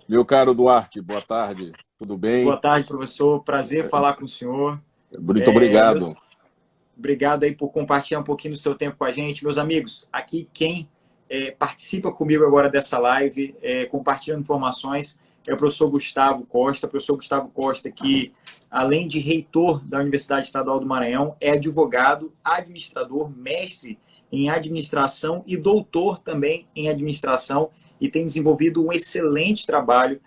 Meu caro Duarte, boa tarde, tudo Boa bem? tarde, professor. Prazer falar com o senhor. Muito É, meu- obrigado. Obrigado aí por compartilhar um pouquinho do seu tempo com a gente. Meus amigos, aqui quem participa comigo agora dessa live, compartilhando informações, é o professor Gustavo Costa. O professor Gustavo Costa, que além de reitor da Universidade Estadual do Maranhão, é advogado, administrador, mestre em administração e doutor também em administração e tem desenvolvido um excelente trabalho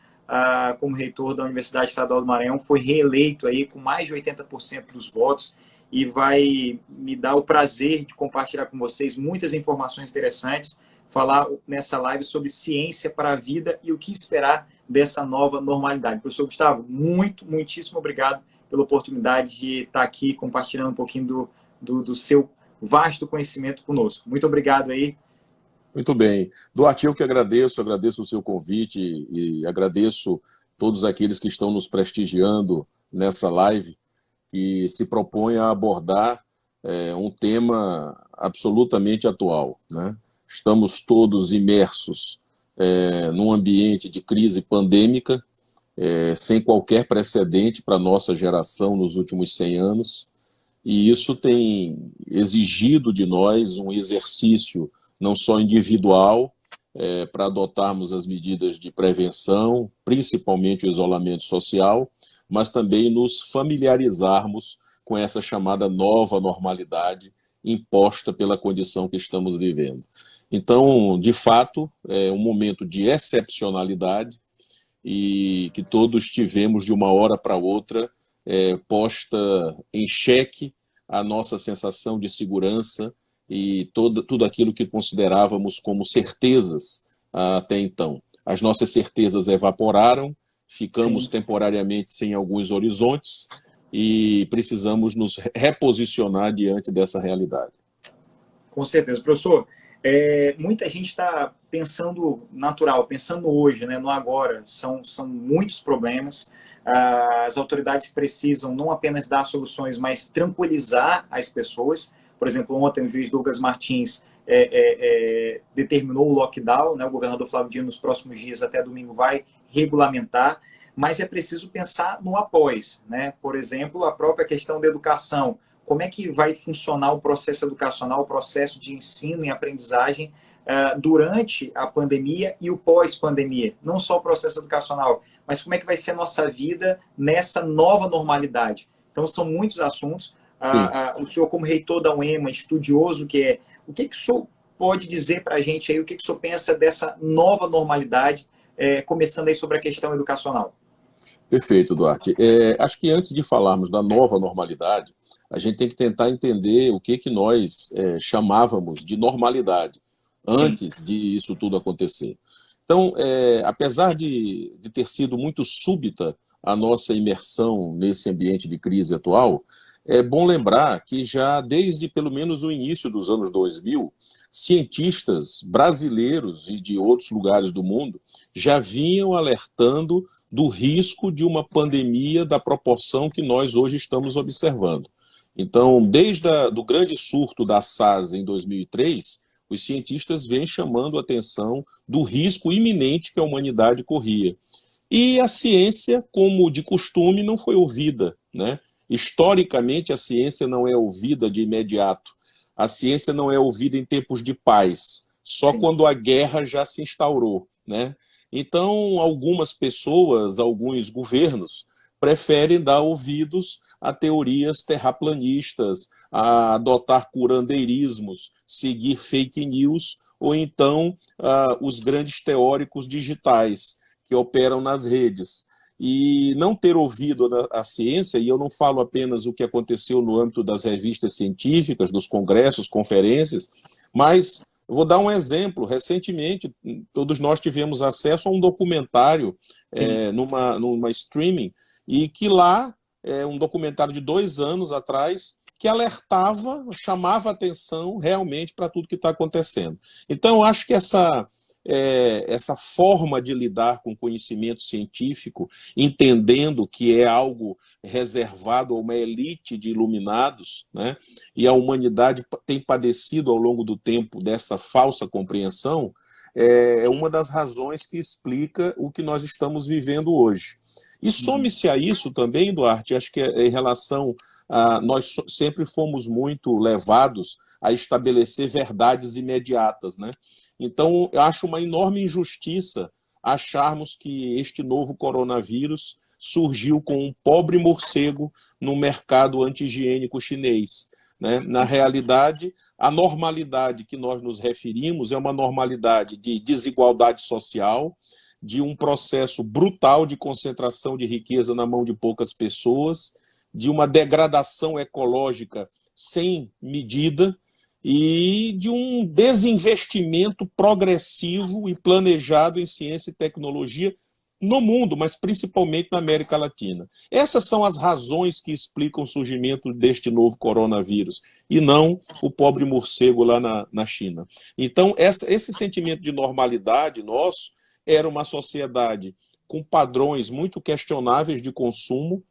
como reitor da Universidade Estadual do Maranhão, foi reeleito aí com mais de 80% dos votos e vai me dar o prazer de compartilhar com vocês muitas informações interessantes, falar nessa live sobre ciência para a vida e o que esperar dessa nova normalidade. Professor Gustavo, muitíssimo obrigado pela oportunidade de estar aqui compartilhando um pouquinho do seu vasto conhecimento conosco. Muito obrigado aí. Muito bem. Duarte, eu que agradeço o seu convite e agradeço todos aqueles que estão nos prestigiando nessa live, que se propõe a abordar um tema absolutamente atual, né? Estamos todos imersos num ambiente de crise pandêmica, sem qualquer precedente para a nossa geração nos últimos 100 anos, e isso tem exigido de nós um exercício não só individual, para adotarmos as medidas de prevenção, principalmente o isolamento social, mas também nos familiarizarmos com essa chamada nova normalidade imposta pela condição que estamos vivendo. Então, de fato, é um momento de excepcionalidade e que todos tivemos de uma hora para outra posta em xeque a nossa sensação de segurança e tudo aquilo que considerávamos como certezas até então. As nossas certezas evaporaram, ficamos Sim, temporariamente sem alguns horizontes e precisamos nos reposicionar diante dessa realidade. com certeza. Professor, muita gente está pensando natural, pensando hoje, né, no agora. São muitos problemas. As autoridades precisam não apenas dar soluções, mas tranquilizar as pessoas. Por exemplo, ontem o juiz Douglas Martins determinou o lockdown, né, o governador Flávio Dino nos próximos dias, até domingo, vai regulamentar, mas é preciso pensar no após. Né? Por exemplo, a própria questão da educação, como é que vai funcionar o processo educacional, o processo de ensino e aprendizagem durante a pandemia e o pós-pandemia. Não só o processo educacional, mas como é que vai ser a nossa vida nessa nova normalidade. Então, são muitos assuntos. Sim. O senhor, como reitor da UEMA, estudioso que é, o que o senhor pode dizer para a gente aí, o que o senhor pensa dessa nova normalidade, começando aí sobre a questão educacional? Perfeito, Duarte. Acho que antes de falarmos da nova normalidade, a gente tem que tentar entender o que nós chamávamos de normalidade Sim, antes de isso tudo acontecer. Então, apesar de ter sido muito súbita a nossa imersão nesse ambiente de crise atual, é bom lembrar que já desde pelo menos o início dos anos 2000, cientistas brasileiros e de outros lugares do mundo já vinham alertando do risco de uma pandemia da proporção que nós hoje estamos observando. Então, desde o grande surto da SARS em 2003, os cientistas vêm chamando a atenção do risco iminente que a humanidade corria. E a ciência, como de costume, não foi ouvida, né? Historicamente, a ciência não é ouvida de imediato. A ciência não é ouvida em tempos de paz, só sim, quando a guerra já se instaurou, né? Então, algumas pessoas, alguns governos, preferem dar ouvidos a teorias terraplanistas, a adotar curandeirismos, seguir fake news, ou então os grandes teóricos digitais que operam nas redes. E não ter ouvido a ciência, e eu não falo apenas o que aconteceu no âmbito das revistas científicas, dos congressos, conferências, mas vou dar um exemplo. Recentemente, todos nós tivemos acesso a um documentário sim. numa streaming, e que lá, um documentário de 2 anos atrás, que alertava, chamava atenção realmente para tudo que está acontecendo. Então, eu acho que essa forma de lidar com conhecimento científico, entendendo que é algo reservado a uma elite de iluminados, né? E a humanidade tem padecido ao longo do tempo dessa falsa compreensão, é uma das razões que explica o que nós estamos vivendo hoje. E some-se a isso também, Duarte, acho que em relação a... Nós sempre fomos muito levados a estabelecer verdades imediatas, né? Então, eu acho uma enorme injustiça acharmos que este novo coronavírus surgiu com um pobre morcego no mercado anti-higiênico chinês, né? Na realidade, a normalidade que nós nos referimos é uma normalidade de desigualdade social, de um processo brutal de concentração de riqueza na mão de poucas pessoas, de uma degradação ecológica sem medida e de um desinvestimento progressivo e planejado em ciência e tecnologia no mundo, mas principalmente na América Latina. Essas são as razões que explicam o surgimento deste novo coronavírus, e não o pobre morcego lá na China. Então, esse sentimento de normalidade nosso era uma sociedade com padrões muito questionáveis de consumo,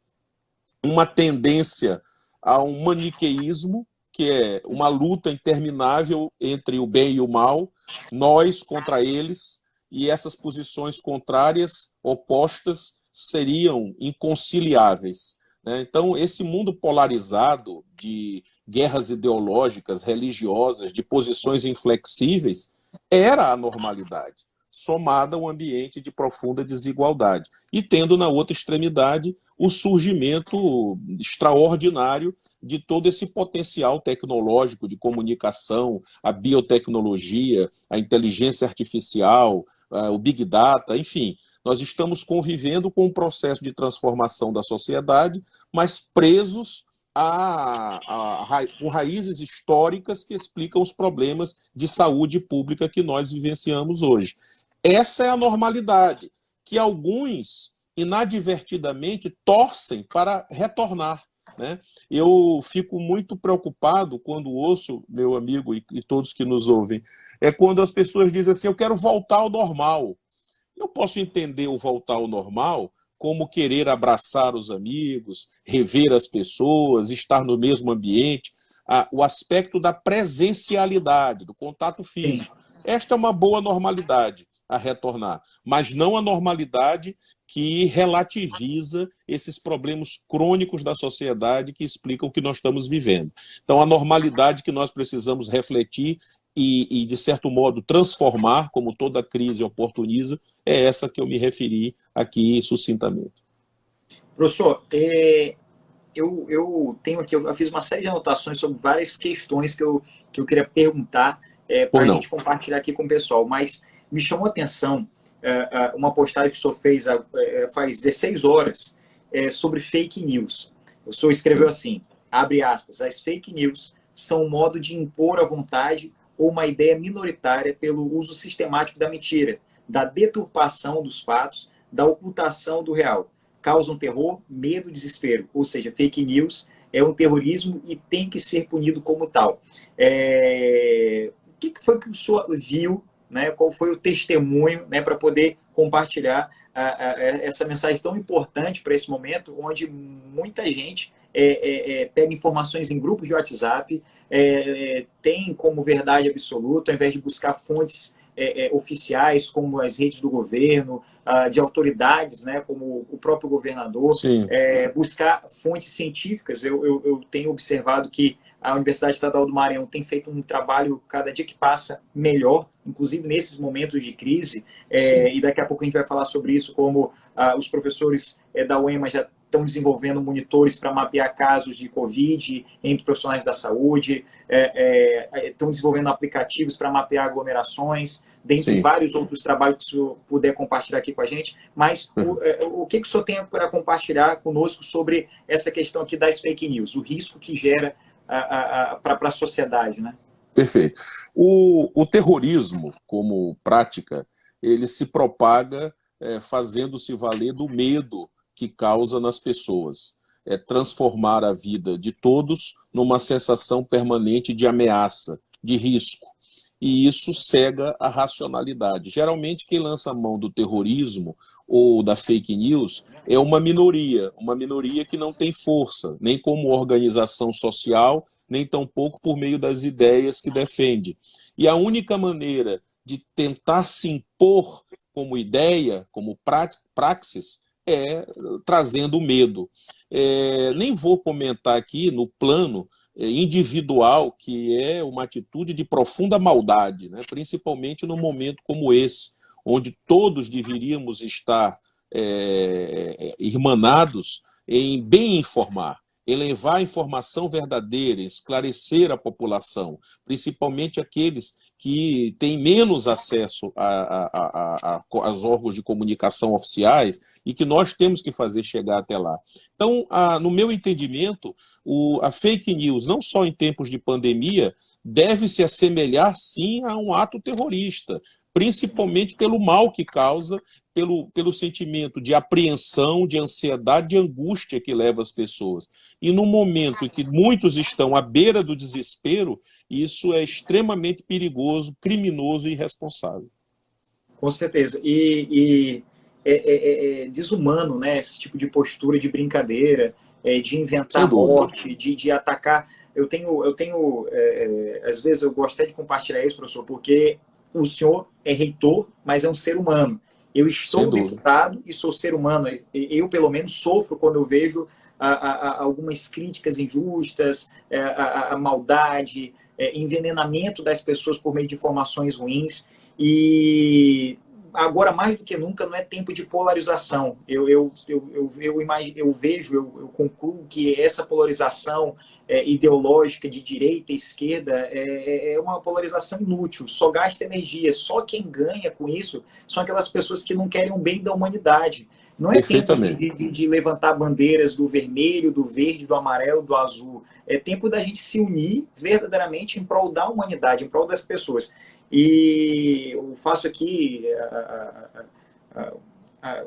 uma tendência a um maniqueísmo, que é uma luta interminável entre o bem e o mal, nós contra eles, e essas posições contrárias, opostas, seriam inconciliáveis, né? Então, esse mundo polarizado de guerras ideológicas, religiosas, de posições inflexíveis, era a normalidade, somada a um ambiente de profunda desigualdade. E tendo na outra extremidade o surgimento extraordinário de todo esse potencial tecnológico de comunicação, a biotecnologia, a inteligência artificial, o Big Data, enfim. Nós estamos convivendo com um processo de transformação da sociedade, mas presos com raízes históricas que explicam os problemas de saúde pública que nós vivenciamos hoje. Essa é a normalidade, que alguns, inadvertidamente, torcem para retornar, né? Eu fico muito preocupado quando ouço, meu amigo e todos que nos ouvem, é quando as pessoas dizem assim, eu quero voltar ao normal. Eu posso entender o voltar ao normal como querer abraçar os amigos, rever as pessoas, estar no mesmo ambiente, o aspecto da presencialidade, do contato físico. Esta é uma boa normalidade a retornar, mas não a normalidade que relativiza esses problemas crônicos da sociedade que explicam o que nós estamos vivendo. Então, a normalidade que nós precisamos refletir e, de certo modo, transformar, como toda crise oportuniza, é essa que eu me referi aqui sucintamente. Professor, eu tenho aqui, eu fiz uma série de anotações sobre várias questões que eu queria perguntar para a gente compartilhar aqui com o pessoal, mas me chamou a atenção uma postagem que o senhor fez faz 16 horas sobre fake news. O senhor escreveu assim, abre aspas, as fake news são um modo de impor a vontade ou uma ideia minoritária pelo uso sistemático da mentira, da deturpação dos fatos, da ocultação do real. Causam terror, medo, desespero. Ou seja, fake news é um terrorismo e tem que ser punido como tal. O que foi que o senhor viu, né? Qual foi o testemunho, né, para poder compartilhar essa mensagem tão importante para esse momento, onde muita gente pega informações em grupos de WhatsApp, tem como verdade absoluta, ao invés de buscar fontes oficiais, como as redes do governo, de autoridades, né, como o próprio governador, buscar fontes científicas. Eu tenho observado que a Universidade Estadual do Maranhão tem feito um trabalho, cada dia que passa, melhor, inclusive nesses momentos de crise, e daqui a pouco a gente vai falar sobre isso, como os professores da UEMA já estão desenvolvendo monitores para mapear casos de Covid entre profissionais da saúde, estão desenvolvendo aplicativos para mapear aglomerações, dentre vários outros trabalhos que o senhor puder compartilhar aqui com a gente. Mas o que o senhor tem para compartilhar conosco sobre essa questão aqui das fake news, o risco que gera para a sociedade, né? Perfeito. O terrorismo, como prática, ele se propaga fazendo-se valer do medo que causa nas pessoas. É transformar a vida de todos numa sensação permanente de ameaça, de risco. E isso cega a racionalidade. Geralmente, quem lança a mão do terrorismo ou da fake news é uma minoria que não tem força, nem como organização social, nem tampouco por meio das ideias que defende. E a única maneira de tentar se impor como ideia, como praxis, trazendo medo. Nem vou comentar aqui no plano individual, que é uma atitude de profunda maldade, né? Principalmente num momento como esse, onde todos deveríamos estar irmanados em bem informar, em levar a informação verdadeira, esclarecer a população, principalmente aqueles que têm menos acesso aos órgãos de comunicação oficiais e que nós temos que fazer chegar até lá. Então, no meu entendimento, a fake news, não só em tempos de pandemia, deve se assemelhar, sim, a um ato terrorista, principalmente pelo mal que causa, pelo sentimento de apreensão, de ansiedade, de angústia que leva as pessoas. E no momento em que muitos estão à beira do desespero, isso é extremamente perigoso, criminoso e irresponsável. Com certeza. E é desumano, né, esse tipo de postura de brincadeira, de inventar morte, de atacar. Eu tenho às vezes eu gosto até de compartilhar isso, professor, porque o senhor é reitor, mas é um ser humano. Eu estou deputado e sou ser humano. Eu, pelo menos, sofro quando eu vejo algumas críticas injustas, a maldade, envenenamento das pessoas por meio de informações ruins. E agora, mais do que nunca, não é tempo de polarização. Eu concluo que essa polarização ideológica de direita e esquerda é uma polarização inútil, só gasta energia. Só quem ganha com isso são aquelas pessoas que não querem o bem da humanidade. Não é tempo de levantar bandeiras do vermelho, do verde, do amarelo, do azul. É tempo da gente se unir verdadeiramente em prol da humanidade, em prol das pessoas. E eu faço aqui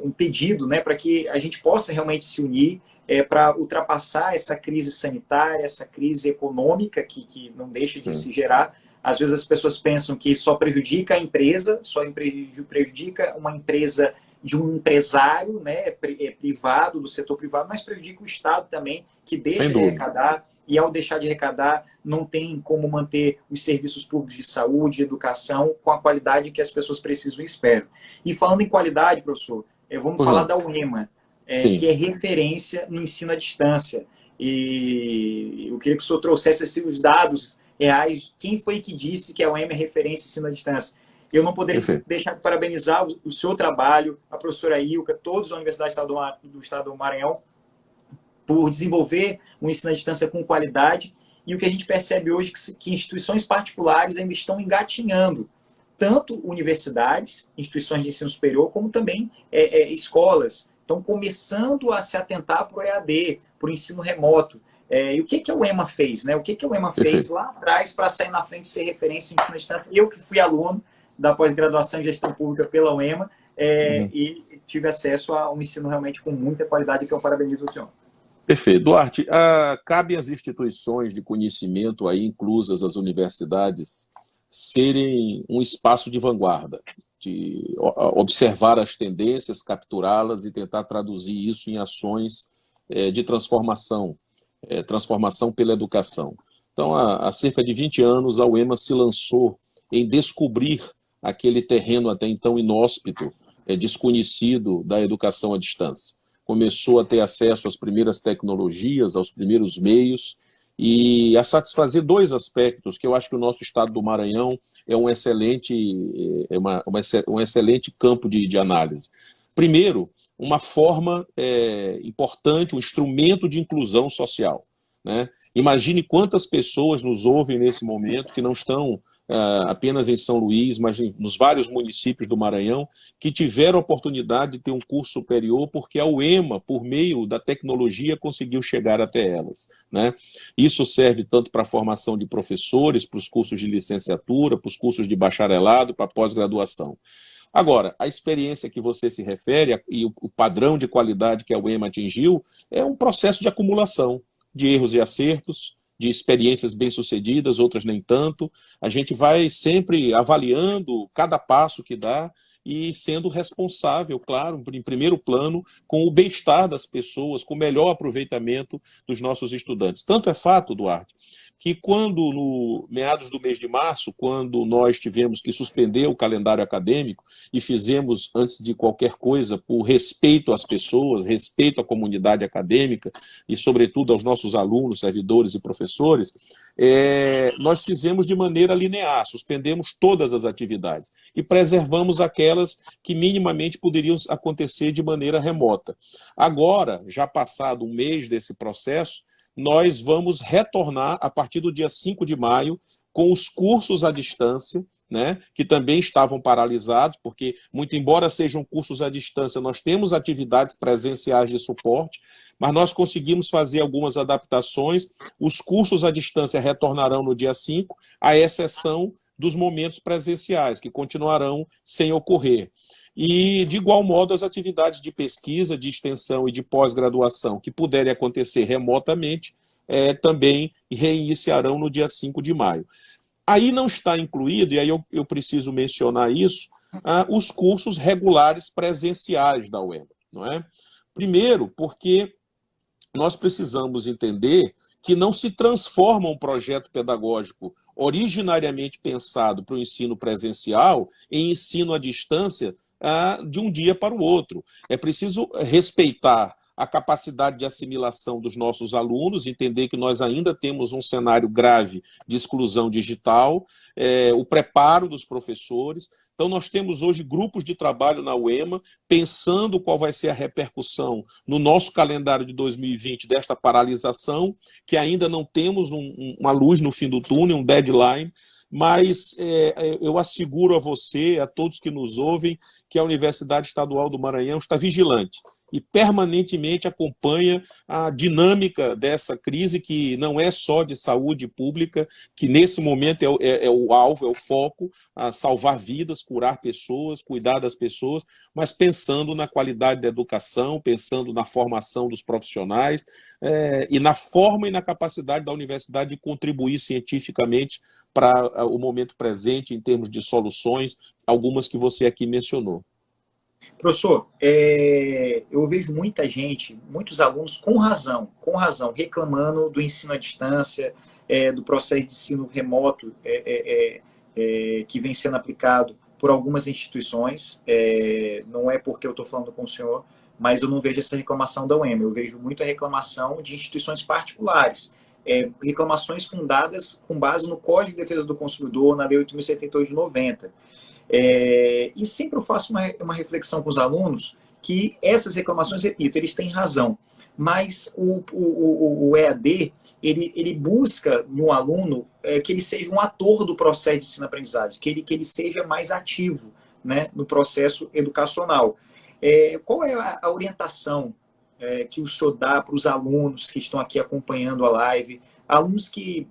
um pedido, né, para que a gente possa realmente se unir para ultrapassar essa crise sanitária, essa crise econômica que não deixa de se gerar. Às vezes as pessoas pensam que só prejudica a empresa, só prejudica uma empresa de um empresário, né, privado, do setor privado, mas prejudica o Estado também, que deixa de arrecadar, e ao deixar de arrecadar, não tem como manter os serviços públicos de saúde, de educação, com a qualidade que as pessoas precisam e esperam. E falando em qualidade, professor, vamos falar da UEMA, que é referência no ensino à distância. E eu queria que o senhor trouxesse assim, os dados reais. Quem foi que disse que a UEMA é referência em ensino à distância? Eu não poderia deixar de parabenizar o seu trabalho, a professora Ilka, todos da Universidade do Estado do Maranhão, por desenvolver um ensino à distância com qualidade. E o que a gente percebe hoje é que instituições particulares ainda estão engatinhando, tanto universidades, instituições de ensino superior, como também escolas. Estão começando a se atentar para o EAD, para o ensino remoto. E o que a UEMA fez? Né? O que a UEMA fez lá atrás para sair na frente e ser referência em ensino à distância? Eu que fui aluno da pós-graduação em gestão pública pela UEMA e tive acesso a um ensino realmente com muita qualidade, que eu parabenizo o senhor. Perfeito. Duarte, cabe às instituições de conhecimento, aí inclusas as universidades, serem um espaço de vanguarda, de observar as tendências, capturá-las e tentar traduzir isso em ações de transformação, transformação pela educação. Então, há cerca de 20 anos, a UEMA se lançou em descobrir aquele terreno até então inóspito, desconhecido da educação à distância. Começou a ter acesso às primeiras tecnologias, aos primeiros meios, e a satisfazer dois aspectos que eu acho que o nosso estado do Maranhão é um excelente campo de análise. Primeiro, uma forma importante, um instrumento de inclusão social, né? Imagine quantas pessoas nos ouvem nesse momento que não estão apenas em São Luís, mas nos vários municípios do Maranhão, que tiveram a oportunidade de ter um curso superior porque a UEMA, por meio da tecnologia, conseguiu chegar até elas, né? Isso serve tanto para a formação de professores, para os cursos de licenciatura, para os cursos de bacharelado, para pós-graduação. Agora, a experiência que você se refere e o padrão de qualidade que a UEMA atingiu é um processo de acumulação de erros e acertos, de experiências bem-sucedidas, outras nem tanto. A gente vai sempre avaliando cada passo que dá e sendo responsável, claro, em primeiro plano, com o bem-estar das pessoas, com o melhor aproveitamento dos nossos estudantes. Tanto é fato, Duarte, que quando, no meados do mês de março, quando nós tivemos que suspender o calendário acadêmico e fizemos, antes de qualquer coisa, por respeito às pessoas, respeito à comunidade acadêmica e, sobretudo, aos nossos alunos, servidores e professores, nós fizemos de maneira linear, suspendemos todas as atividades e preservamos aquelas que minimamente poderiam acontecer de maneira remota. Agora, já passado um mês desse processo, nós vamos retornar a partir do dia 5 de maio com os cursos à distância, né, que também estavam paralisados, porque, muito embora sejam cursos à distância, nós temos atividades presenciais de suporte, mas nós conseguimos fazer algumas adaptações. Os cursos à distância retornarão no dia 5, à exceção dos momentos presenciais, que continuarão sem ocorrer. E, de igual modo, as atividades de pesquisa, de extensão e de pós-graduação que puderem acontecer remotamente também reiniciarão no dia 5 de maio. Aí não está incluído, e aí eu preciso mencionar isso, os cursos regulares presenciais da UEMA, não é? Primeiro, porque nós precisamos entender que não se transforma um projeto pedagógico originariamente pensado para o ensino presencial em ensino à distância de um dia para o outro. É preciso respeitar a capacidade de assimilação dos nossos alunos, entender que nós ainda temos um cenário grave de exclusão digital, o preparo dos professores. Então, nós temos hoje grupos de trabalho na UEMA, pensando qual vai ser a repercussão no nosso calendário de 2020 desta paralisação, que ainda não temos uma luz no fim do túnel, um deadline, mas eu asseguro a você, a todos que nos ouvem, que a Universidade Estadual do Maranhão está vigilante e permanentemente acompanha a dinâmica dessa crise, que não é só de saúde pública, que nesse momento é o alvo, é o foco, a salvar vidas, curar pessoas, cuidar das pessoas, mas pensando na qualidade da educação, pensando na formação dos profissionais e na forma e na capacidade da universidade de contribuir cientificamente para o momento presente em termos de soluções, algumas que você aqui mencionou. Professor, eu vejo muita gente, muitos alunos com razão, reclamando do ensino à distância, do processo de ensino remoto que vem sendo aplicado por algumas instituições. Não é porque eu estou falando com o senhor, mas eu não vejo essa reclamação da UEMA, eu vejo muita reclamação de instituições particulares, reclamações fundadas com base no Código de Defesa do Consumidor, na Lei 8.078 de 90. E sempre eu faço uma reflexão com os alunos que essas reclamações, repito, eles têm razão, mas o EAD, ele busca no aluno que ele seja um ator do processo de ensino-aprendizagem, que ele seja mais ativo, né, no processo educacional. Qual é a orientação que o senhor dá para os alunos que estão aqui acompanhando a live, alunos que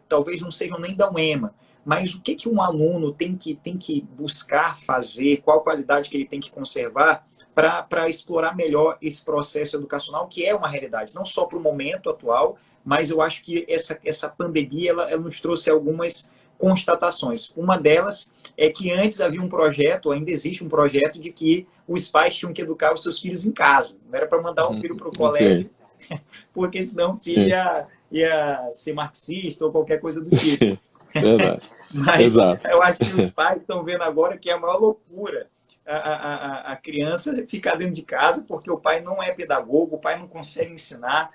talvez não sejam nem da UEMA, mas o que um aluno tem que buscar fazer, qual qualidade que ele tem que conservar para explorar melhor esse processo educacional, que é uma realidade, não só para o momento atual, mas eu acho que essa pandemia ela nos trouxe algumas constatações. Uma delas é que antes havia um projeto, ainda existe um projeto, de que os pais tinham que educar os seus filhos em casa. Não era para mandar um filho para o colégio, porque senão o filho ia ser marxista ou qualquer coisa do tipo. Verdade. Mas exato. Eu acho que os pais estão vendo agora que é a maior loucura a criança ficar dentro de casa, porque o pai não é pedagogo, o pai não consegue ensinar,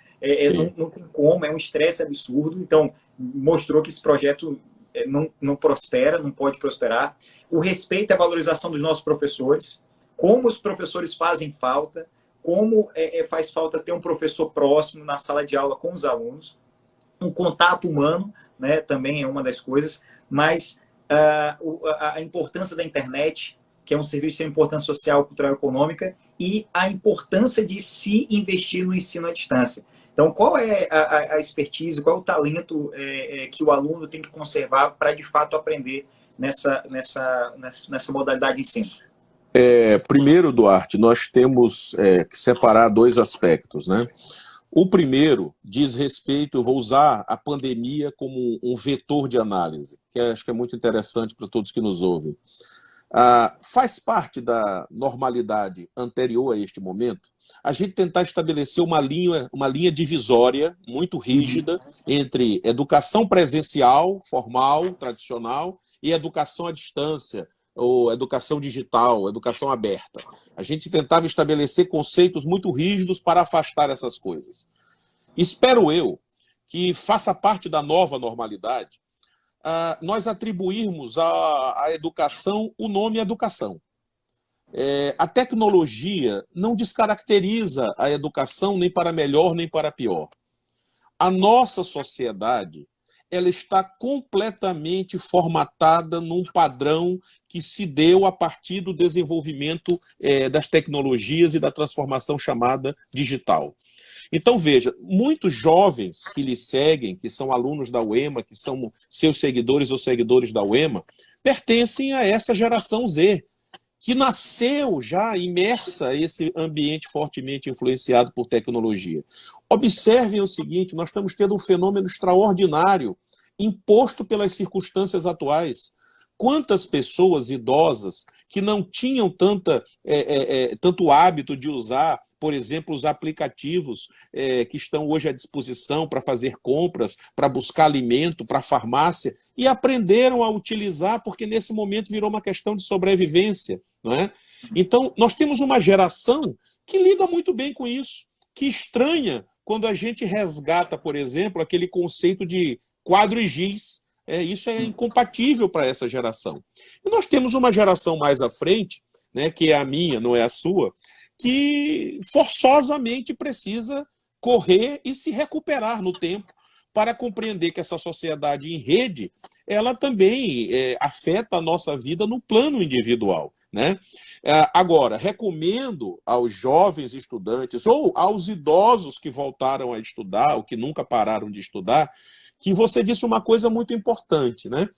não tem como, é um estresse absurdo. Então, mostrou que esse projeto não prospera, não pode prosperar. O respeito e a valorização dos nossos professores, como os professores fazem falta, como faz falta ter um professor próximo na sala de aula com os alunos. Um contato humano, né, também é uma das coisas, mas a importância da internet, que é um serviço de importância social, cultural e econômica, e a importância de se investir no ensino à distância. Então, qual é a expertise, qual é o talento que o aluno tem que conservar para, de fato, aprender nessa modalidade de ensino? Primeiro, Duarte, nós temos que separar dois aspectos, né? O primeiro diz respeito, eu vou usar a pandemia como um vetor de análise, que acho que é muito interessante para todos que nos ouvem. Faz parte da normalidade anterior a este momento a gente tentar estabelecer uma linha divisória muito rígida entre educação presencial, formal, tradicional, e educação à distância, ou educação digital, educação aberta. A gente tentava estabelecer conceitos muito rígidos para afastar essas coisas. Espero eu que faça parte da nova normalidade nós atribuirmos à educação o nome educação. A tecnologia não descaracteriza a educação nem para melhor nem para pior. A nossa sociedade ela está completamente formatada num padrão que se deu a partir do desenvolvimento das tecnologias e da transformação chamada digital. Então, veja, muitos jovens que lhe seguem, que são alunos da UEMA, que são seus seguidores ou seguidores da UEMA, pertencem a essa geração Z, que nasceu já imersa a esse ambiente fortemente influenciado por tecnologia. Observem o seguinte, nós estamos tendo um fenômeno extraordinário imposto pelas circunstâncias atuais. Quantas pessoas idosas que não tinham tanto hábito de usar, por exemplo, os aplicativos que estão hoje à disposição para fazer compras, para buscar alimento, para farmácia, e aprenderam a utilizar porque nesse momento virou uma questão de sobrevivência, não é? Então, nós temos uma geração que lida muito bem com isso, que estranha quando a gente resgata, por exemplo, aquele conceito de quadro e giz. Isso é incompatível para essa geração. E nós temos uma geração mais à frente, né, que é a minha, não é a sua, que forçosamente precisa correr e se recuperar no tempo para compreender que essa sociedade em rede, ela também afeta a nossa vida no plano individual, né? Agora, recomendo aos jovens estudantes ou aos idosos que voltaram a estudar ou que nunca pararam de estudar, que você disse uma coisa muito importante, né?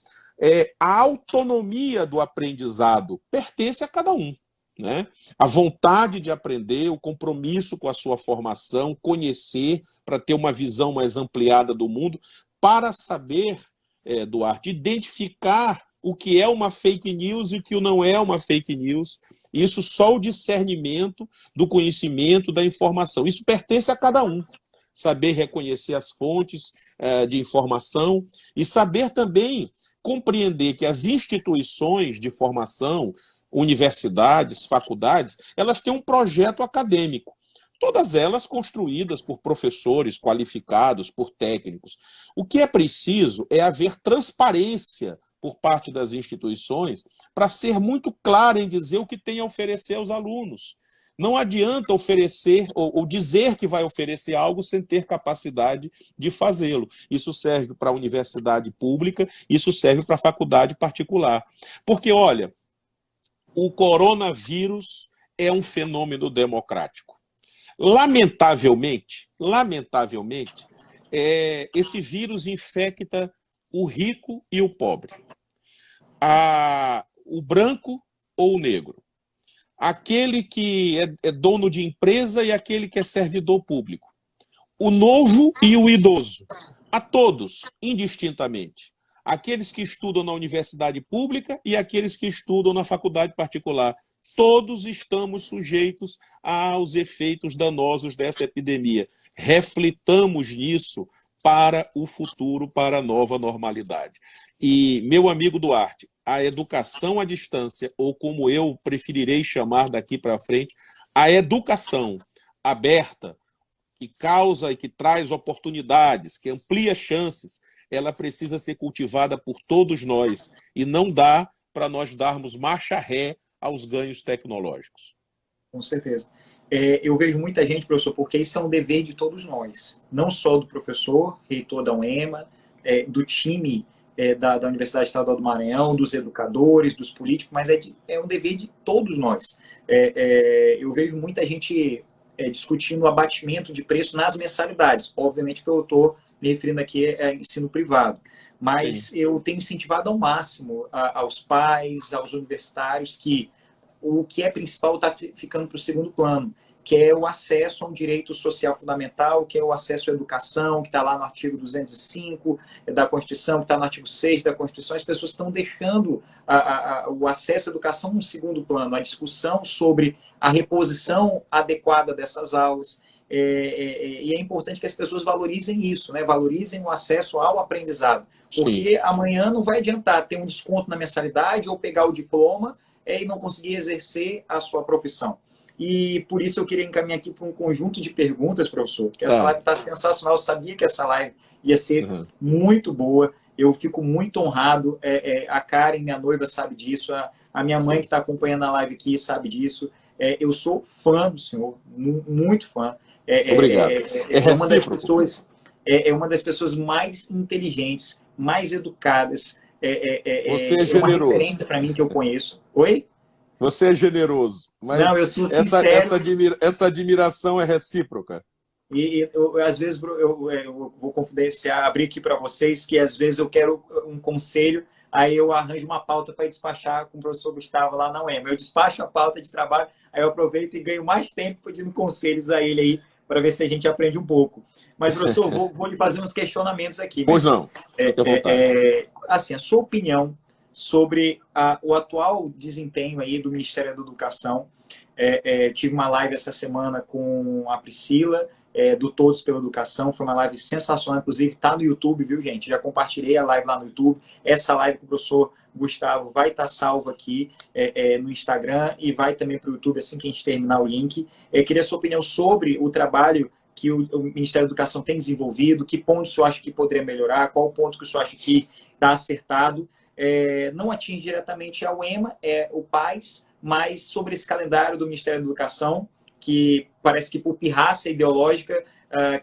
A autonomia do aprendizado pertence a cada um. Né? A vontade de aprender, o compromisso com a sua formação, conhecer, para ter uma visão mais ampliada do mundo, para saber, Duarte, identificar o que é uma fake news e o que não é uma fake news. Isso só o discernimento do conhecimento, da informação. Isso pertence a cada um. Saber reconhecer as fontes de informação e saber também compreender que as instituições de formação, universidades, faculdades, elas têm um projeto acadêmico. Todas elas construídas por professores qualificados, por técnicos. O que é preciso é haver transparência por parte das instituições para ser muito clara em dizer o que tem a oferecer aos alunos. Não adianta oferecer ou dizer que vai oferecer algo sem ter capacidade de fazê-lo. Isso serve para a universidade pública, isso serve para a faculdade particular. Porque, olha, o coronavírus é um fenômeno democrático. Lamentavelmente, esse vírus infecta o rico e o pobre, o branco ou o negro, aquele que é dono de empresa e aquele que é servidor público, o novo e o idoso, a todos, indistintamente. Aqueles que estudam na universidade pública e aqueles que estudam na faculdade particular. Todos estamos sujeitos aos efeitos danosos dessa epidemia. Reflitamos nisso para o futuro, para a nova normalidade. E, meu amigo Duarte, a educação à distância, ou como eu preferirei chamar daqui para frente, a educação aberta, que causa e que traz oportunidades, que amplia chances, ela precisa ser cultivada por todos nós e não dá para nós darmos marcha ré aos ganhos tecnológicos. Com certeza. Eu vejo muita gente, professor, porque isso é um dever de todos nós, não só do professor, reitor da UEMA, do time da Universidade Estadual do Maranhão, dos educadores, dos políticos, mas é um dever de todos nós. Eu vejo muita gente discutindo o abatimento de preço nas mensalidades. Obviamente que eu estou me referindo aqui a ensino privado, mas sim, eu tenho incentivado ao máximo aos pais, aos universitários, que o que é principal está ficando para o segundo plano. que é o acesso a um direito social fundamental, que é o acesso à educação, que está lá no artigo 205 da Constituição, que está no artigo 6 da Constituição. As pessoas estão deixando o acesso à educação no segundo plano, a discussão sobre a reposição adequada dessas aulas. E é importante que as pessoas valorizem isso, né? Valorizem o acesso ao aprendizado. Porque Sim. Amanhã não vai adiantar ter um desconto na mensalidade ou pegar o diploma e não conseguir exercer a sua profissão. E por isso eu queria encaminhar aqui para um conjunto de perguntas, professor, porque essa live está sensacional. Eu sabia que essa live ia ser muito boa. Eu fico muito honrado. A Karen, minha noiva, sabe disso. A minha mãe, que está acompanhando a live aqui, sabe disso. Eu sou fã do senhor, muito fã. Obrigado. É uma das pessoas mais inteligentes, mais educadas. Você é generoso. Uma referência para mim que eu conheço. Oi? Você é generoso, mas não, eu sou sincero. Essa admiração é recíproca. E às vezes eu vou confidenciar, abrir aqui para vocês que às vezes eu quero um conselho, aí eu arranjo uma pauta para despachar com o professor Gustavo lá na UEMA. Eu despacho a pauta de trabalho, aí eu aproveito e ganho mais tempo pedindo conselhos a ele aí, para ver se a gente aprende um pouco. Mas, professor, vou lhe fazer uns questionamentos aqui. Pois não, fique à vontade. Assim, a sua opinião sobre o atual desempenho aí do Ministério da Educação. Tive uma live essa semana com a Priscila, do Todos pela Educação. Foi uma live sensacional, inclusive está no YouTube, viu, gente? Já compartilhei a live lá no YouTube. Essa live com o professor Gustavo vai estar salva aqui no Instagram e vai também para o YouTube assim que a gente terminar o link. Queria a sua opinião sobre o trabalho que o Ministério da Educação tem desenvolvido, que ponto o senhor acha que poderia melhorar, qual o ponto que o senhor acha que está acertado. Não atinge diretamente a UEMA, o PAS, mas sobre esse calendário do Ministério da Educação, que parece que por pirraça ideológica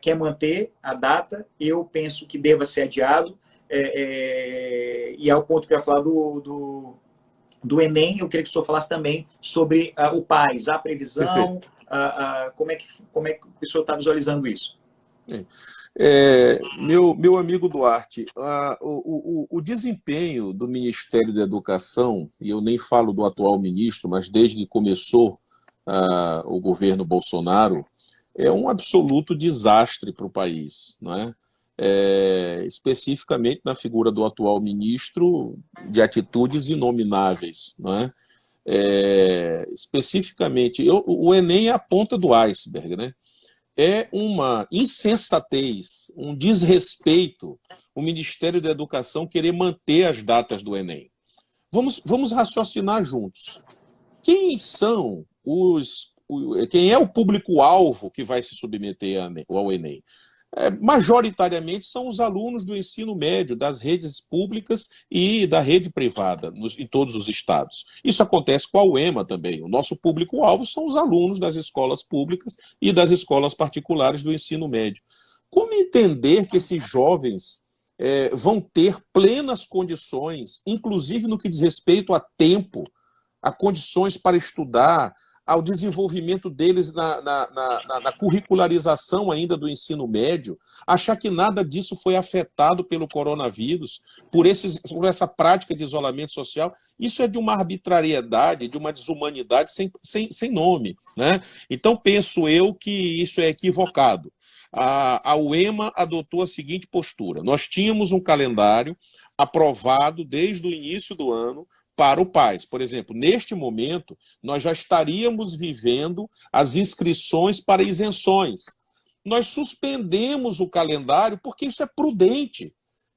quer manter a data. Eu penso que deva ser adiado. E ao ponto que eu ia falar do Enem, eu queria que o senhor falasse também sobre o PAS, a previsão, como é que o senhor está visualizando isso? Meu amigo Duarte, o desempenho do Ministério da Educação, e eu nem falo do atual ministro, mas desde que começou o governo Bolsonaro, é um absoluto desastre para o país, não é? Especificamente na figura do atual ministro, de atitudes inomináveis, não é? Especificamente, o Enem é a ponta do iceberg, né? É uma insensatez, um desrespeito o Ministério da Educação querer manter as datas do Enem. Vamos raciocinar juntos. Quem é o público-alvo que vai se submeter ao Enem? Majoritariamente são os alunos do ensino médio, das redes públicas e da rede privada, em todos os estados. Isso acontece com a UEMA também. O nosso público-alvo são os alunos das escolas públicas e das escolas particulares do ensino médio. Como entender que esses jovens vão ter plenas condições, inclusive no que diz respeito a tempo, a condições para estudar, ao desenvolvimento deles na curricularização ainda do ensino médio, achar que nada disso foi afetado pelo coronavírus, por essa prática de isolamento social? Isso é de uma arbitrariedade, de uma desumanidade sem nome, né? Então, penso eu que isso é equivocado. A UEMA adotou a seguinte postura: nós tínhamos um calendário aprovado desde o início do ano para o PAS. Por exemplo, neste momento, nós já estaríamos vivendo as inscrições para isenções. Nós suspendemos o calendário porque isso é prudente,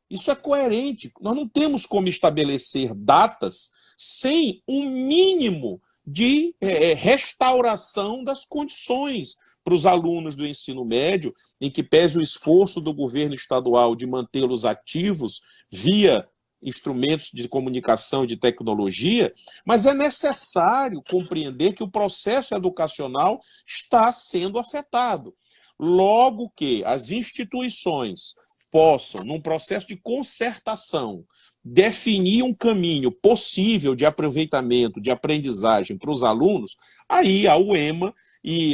isso é coerente. Nós não temos como estabelecer datas sem um mínimo de restauração das condições para os alunos do ensino médio, em que pese o esforço do governo estadual de mantê-los ativos via instrumentos de comunicação e de tecnologia, mas é necessário compreender que o processo educacional está sendo afetado. Logo que as instituições possam, num processo de concertação, definir um caminho possível de aproveitamento, de aprendizagem para os alunos, aí a UEMA,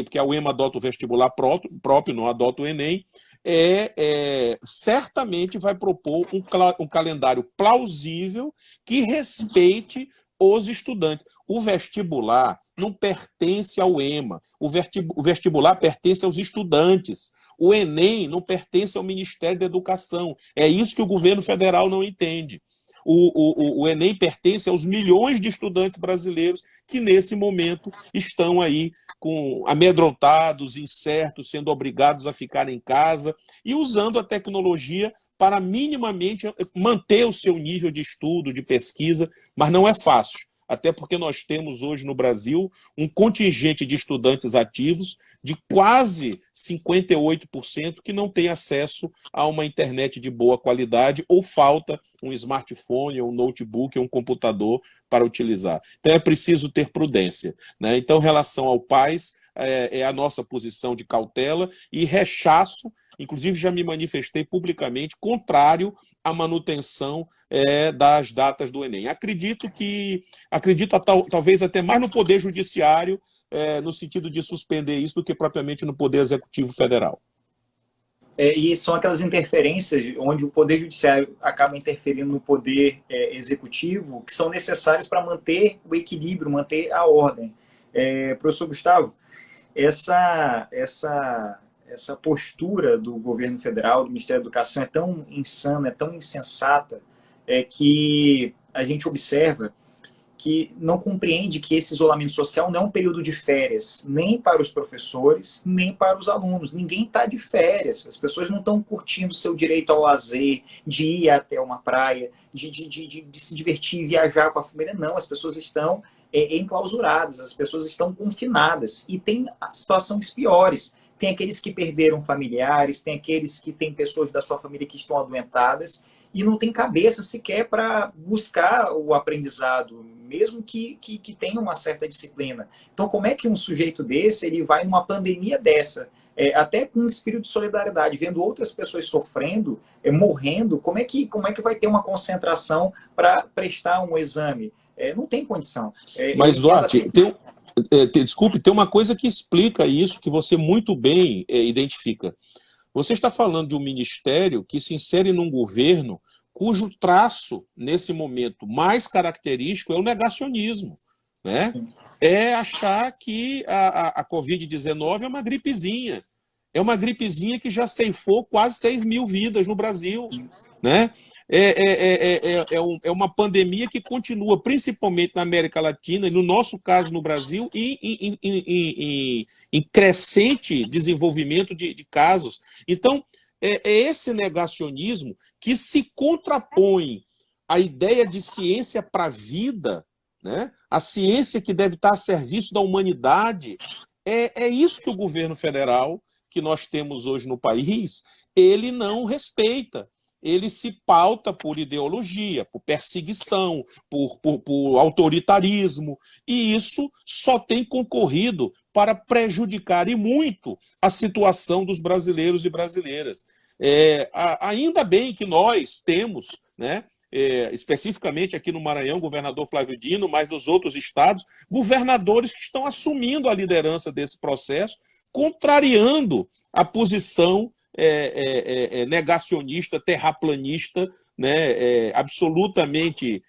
porque a UEMA adota o vestibular próprio, não adota o Enem, certamente vai propor um calendário plausível que respeite os estudantes. O vestibular não pertence ao EMA, o vestibular pertence aos estudantes. O Enem não pertence ao Ministério da Educação. É isso que o governo federal não entende. O Enem pertence aos milhões de estudantes brasileiros que, nesse momento, estão aí amedrontados, incertos, sendo obrigados a ficar em casa e usando a tecnologia para minimamente manter o seu nível de estudo, de pesquisa, mas não é fácil. Até porque nós temos hoje no Brasil um contingente de estudantes ativos de quase 58% que não tem acesso a uma internet de boa qualidade ou falta um smartphone, um notebook, um computador para utilizar. Então é preciso ter prudência, né? Então, em relação ao PAS, é a nossa posição de cautela e rechaço, inclusive já me manifestei publicamente, contrário à manutenção das datas do Enem. Acredito talvez até mais no Poder Judiciário, no sentido de suspender isso, do que propriamente no Poder Executivo Federal. E são aquelas interferências onde o Poder Judiciário acaba interferindo no Poder Executivo, que são necessárias para manter o equilíbrio, manter a ordem. Professor Gustavo, essa postura do governo federal, do Ministério da Educação, é tão insana, é tão insensata, que a gente observa que não compreende que esse isolamento social não é um período de férias, nem para os professores, nem para os alunos. Ninguém está de férias. As pessoas não estão curtindo o seu direito ao lazer, de ir até uma praia, de se divertir, viajar com a família. Não, as pessoas estão enclausuradas, as pessoas estão confinadas. E tem situações piores. Tem aqueles que perderam familiares, tem aqueles que têm pessoas da sua família que estão adoentadas e não tem cabeça sequer para buscar o aprendizado, mesmo que tenha uma certa disciplina. Então, como é que um sujeito desse ele vai numa pandemia dessa, até com um espírito de solidariedade, vendo outras pessoas sofrendo, morrendo, como é que vai ter uma concentração para prestar um exame? Não tem condição. Mas, Duarte, desculpe, tem uma coisa que explica isso, que você muito bem identifica. Você está falando de um ministério que se insere num governo cujo traço, nesse momento, mais característico é o negacionismo, né? É achar que a Covid-19 é uma gripezinha. É uma gripezinha que já ceifou quase 6 mil vidas no Brasil, né? É uma pandemia que continua, principalmente na América Latina, e no nosso caso no Brasil, em crescente desenvolvimento de casos. Então, é esse negacionismo que se contrapõe à ideia de ciência para a vida, né? A ciência que deve estar a serviço da humanidade. É isso que o governo federal, que nós temos hoje no país, ele não respeita. Ele se pauta por ideologia, por perseguição, por autoritarismo, e isso só tem concorrido para prejudicar e muito a situação dos brasileiros e brasileiras. Ainda bem que nós temos, né, especificamente aqui no Maranhão, o governador Flávio Dino, mas nos outros estados, governadores que estão assumindo a liderança desse processo, contrariando a posição negacionista, terraplanista, né, absolutamente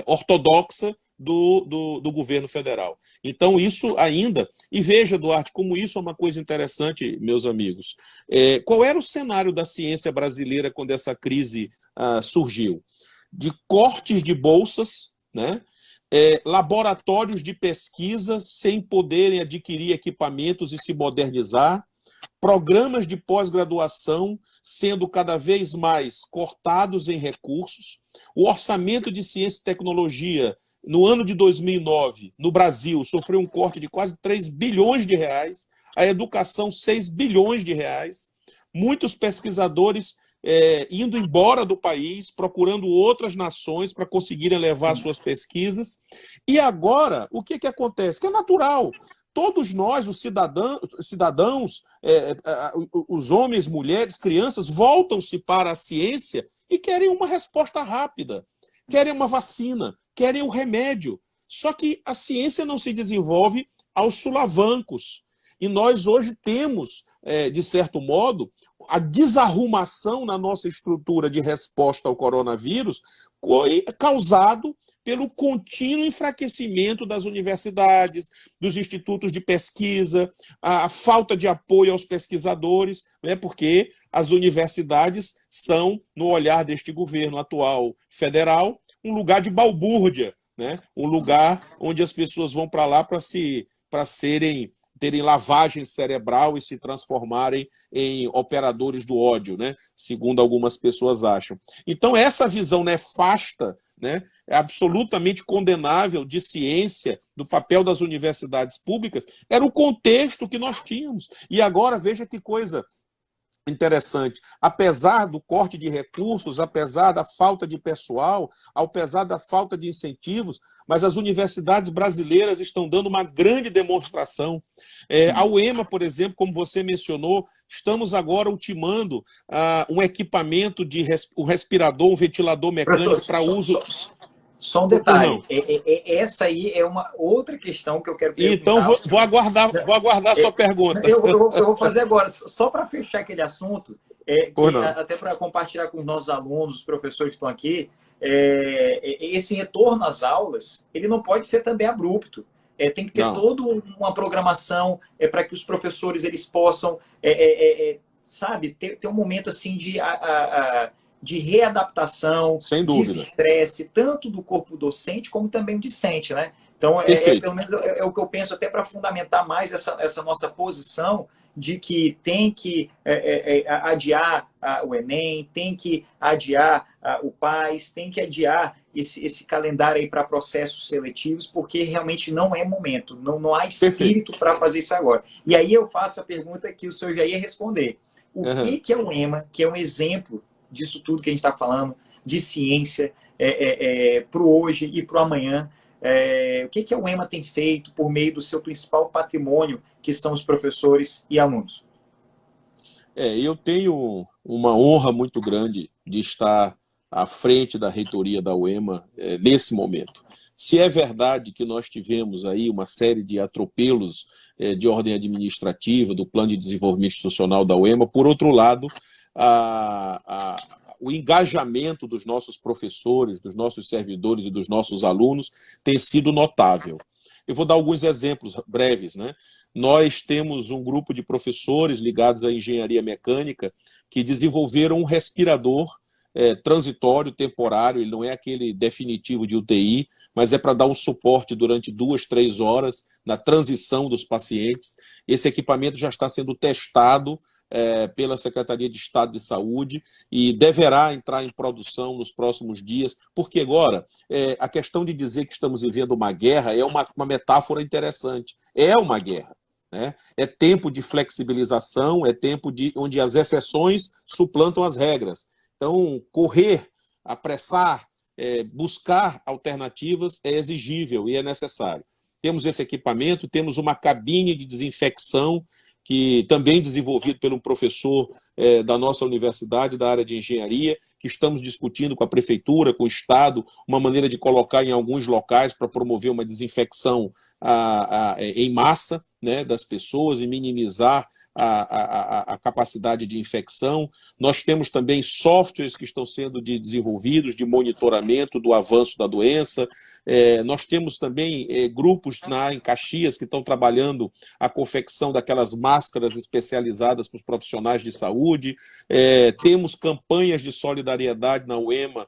ortodoxa do governo federal. Então, isso ainda... E veja, Duarte, como isso é uma coisa interessante, meus amigos. Qual era o cenário da ciência brasileira quando essa crise surgiu? De cortes de bolsas, né? Laboratórios de pesquisa sem poderem adquirir equipamentos e se modernizar, programas de pós-graduação sendo cada vez mais cortados em recursos, o orçamento de ciência e tecnologia no ano de 2009, no Brasil, sofreu um corte de quase 3 bilhões de reais, a educação 6 bilhões de reais, muitos pesquisadores indo embora do país, procurando outras nações para conseguirem levar suas pesquisas. E agora, o que acontece? Que é natural. Todos nós, os cidadãos, os homens, mulheres, crianças, voltam-se para a ciência e querem uma resposta rápida, querem uma vacina, querem um remédio. Só que a ciência não se desenvolve aos solavancos. E nós hoje temos, de certo modo, a desarrumação na nossa estrutura de resposta ao coronavírus foi causado pelo contínuo enfraquecimento das universidades, dos institutos de pesquisa, a falta de apoio aos pesquisadores, né, porque as universidades são, no olhar deste governo atual federal, um lugar de balbúrdia, né, um lugar onde as pessoas vão para lá para terem lavagem cerebral e se transformarem em operadores do ódio, né? Segundo algumas pessoas acham. Então, essa visão nefasta, né, é absolutamente condenável de ciência, do papel das universidades públicas, era o contexto que nós tínhamos. E agora, veja que coisa interessante, apesar do corte de recursos, apesar da falta de pessoal, apesar da falta de incentivos, mas as universidades brasileiras estão dando uma grande demonstração. A UEMA, por exemplo, como você mencionou, estamos agora ultimando um equipamento um respirador, um ventilador mecânico para uso... Só um detalhe, essa aí é uma outra questão que eu quero perguntar. Então, vou aguardar a sua pergunta. Eu vou fazer agora, só para fechar aquele assunto, até para compartilhar com os nossos alunos, os professores que estão aqui, esse retorno às aulas, ele não pode ser também abrupto. Tem que ter toda uma programação para que os professores eles possam, sabe, ter um momento assim de readaptação, sem dúvida, desestresse, tanto do corpo docente como também do discente, né? Então, pelo menos é o que eu penso até para fundamentar mais essa nossa posição de que tem que adiar o Enem, tem que adiar o PAS, tem que adiar esse calendário aí para processos seletivos, porque realmente não é momento, não há espírito para fazer isso agora. E aí eu faço a pergunta que o senhor já ia responder. O que é o EMA, que é um exemplo disso tudo que a gente está falando, de ciência, para o hoje e para o amanhã? O que o EMA tem feito por meio do seu principal patrimônio, que são os professores e alunos? Eu tenho uma honra muito grande de estar à frente da reitoria da UEMA nesse momento. Se é verdade que nós tivemos aí uma série de atropelos de ordem administrativa do Plano de Desenvolvimento Institucional da UEMA, por outro lado, o engajamento dos nossos professores, dos nossos servidores e dos nossos alunos tem sido notável. Eu vou dar alguns exemplos breves, né? Nós temos um grupo de professores ligados à engenharia mecânica que desenvolveram um respirador transitório, temporário, ele não é aquele definitivo de UTI, mas é para dar um suporte durante 2, 3 horas na transição dos pacientes. Esse equipamento já está sendo testado pela Secretaria de Estado de Saúde e deverá entrar em produção nos próximos dias, porque agora a questão de dizer que estamos vivendo uma guerra é uma metáfora interessante. É uma guerra, né? É tempo de flexibilização, é tempo onde as exceções suplantam as regras. Então, correr, apressar, buscar alternativas é exigível e é necessário. Temos esse equipamento, temos uma cabine de desinfecção, que também desenvolvido por um professor da nossa universidade, da área de engenharia, que estamos discutindo com a prefeitura, com o Estado, uma maneira de colocar em alguns locais para promover uma desinfecção em massa, né, das pessoas e minimizar a capacidade de infecção. Nós temos também softwares que estão sendo desenvolvidos de monitoramento do avanço da doença. Nós temos também grupos em Caxias que estão trabalhando a confecção daquelas máscaras especializadas para os profissionais de saúde. Temos campanhas de solidariedade na UEMA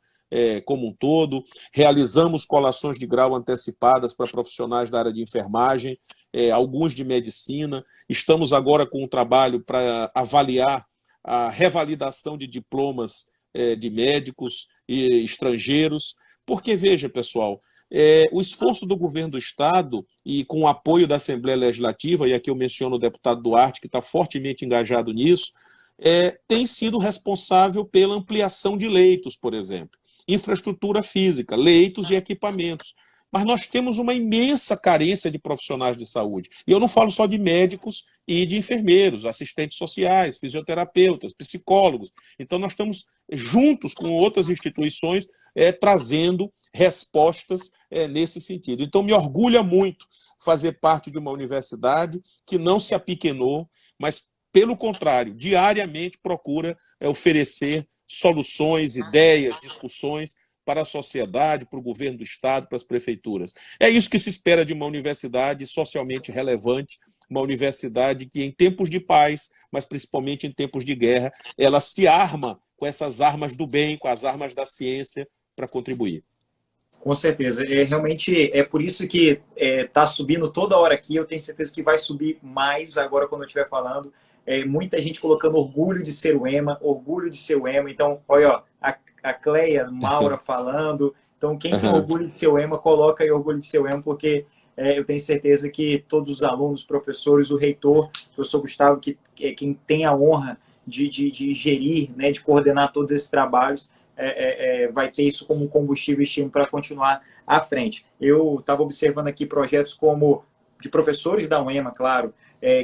como um todo. Realizamos colações de grau antecipadas para profissionais da área de enfermagem, alguns de medicina. Estamos agora com um trabalho para avaliar a revalidação de diplomas de médicos e estrangeiros, porque, veja, pessoal, o esforço do governo do Estado e com o apoio da Assembleia Legislativa, e aqui eu menciono o deputado Duarte, que está fortemente engajado nisso, tem sido responsável pela ampliação de leitos, por exemplo, infraestrutura física, leitos e equipamentos. Mas nós temos uma imensa carência de profissionais de saúde. E eu não falo só de médicos e de enfermeiros, assistentes sociais, fisioterapeutas, psicólogos. Então nós estamos juntos com outras instituições trazendo respostas nesse sentido. Então me orgulha muito fazer parte de uma universidade que não se apequenou, mas, pelo contrário, diariamente procura oferecer soluções, ideias, discussões para a sociedade, para o governo do Estado, para as prefeituras. É isso que se espera de uma universidade socialmente relevante, uma universidade que, em tempos de paz, mas principalmente em tempos de guerra, ela se arma com essas armas do bem, com as armas da ciência, para contribuir. Com certeza. Realmente é por isso que está subindo toda hora aqui. Eu tenho certeza que vai subir mais agora quando eu estiver falando. Muita gente colocando orgulho de ser o EMA, orgulho de ser o EMA. Então, olha, ó, a Cleia Maura falando. Então, quem tem orgulho de ser o EMA, coloca aí orgulho de ser o EMA, porque eu tenho certeza que todos os alunos, professores, o reitor, o professor Gustavo, que é quem tem a honra de gerir, né, de coordenar todos esses trabalhos, vai ter isso como um combustível e estímulo para continuar à frente. Eu estava observando aqui projetos como de professores da UEMA, claro,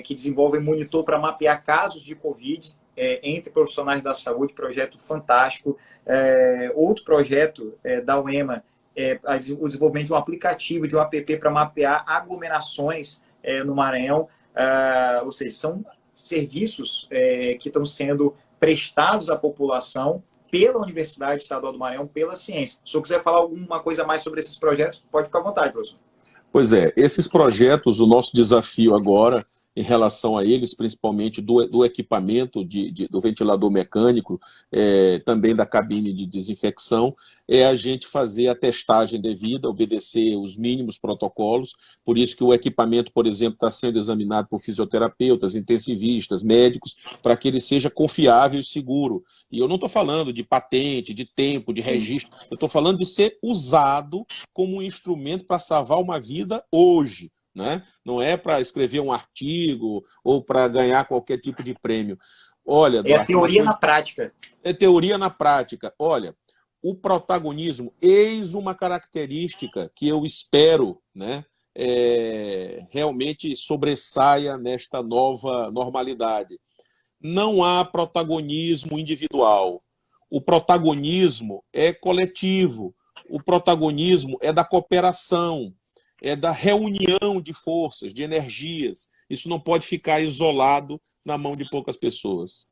que desenvolvem monitor para mapear casos de Covid entre profissionais da saúde, projeto fantástico. Outro projeto da UEMA o desenvolvimento de um aplicativo, de um app para mapear aglomerações no Maranhão, ou seja, são serviços que estão sendo prestados à população pela Universidade Estadual do Maranhão, pela ciência. Se o senhor quiser falar alguma coisa mais sobre esses projetos, pode ficar à vontade, professor. Pois é, esses projetos, o nosso desafio agora, em relação a eles, principalmente do equipamento, do ventilador mecânico, também da cabine de desinfecção, é a gente fazer a testagem devida, obedecer os mínimos protocolos. Por isso que o equipamento, por exemplo, está sendo examinado por fisioterapeutas, intensivistas, médicos, para que ele seja confiável e seguro. E eu não estou falando de patente, de tempo, de registro, eu estou falando de ser usado como um instrumento para salvar uma vida hoje. Né? Não é para escrever um artigo ou para ganhar qualquer tipo de prêmio. Olha, Duarte, a teoria na prática. É teoria na prática. Olha, o protagonismo, eis uma característica que eu espero, né, realmente sobressaia nesta nova normalidade. Não há protagonismo individual. O protagonismo é coletivo. O protagonismo é da cooperação, é da reunião de forças, de energias. Isso não pode ficar isolado na mão de poucas pessoas.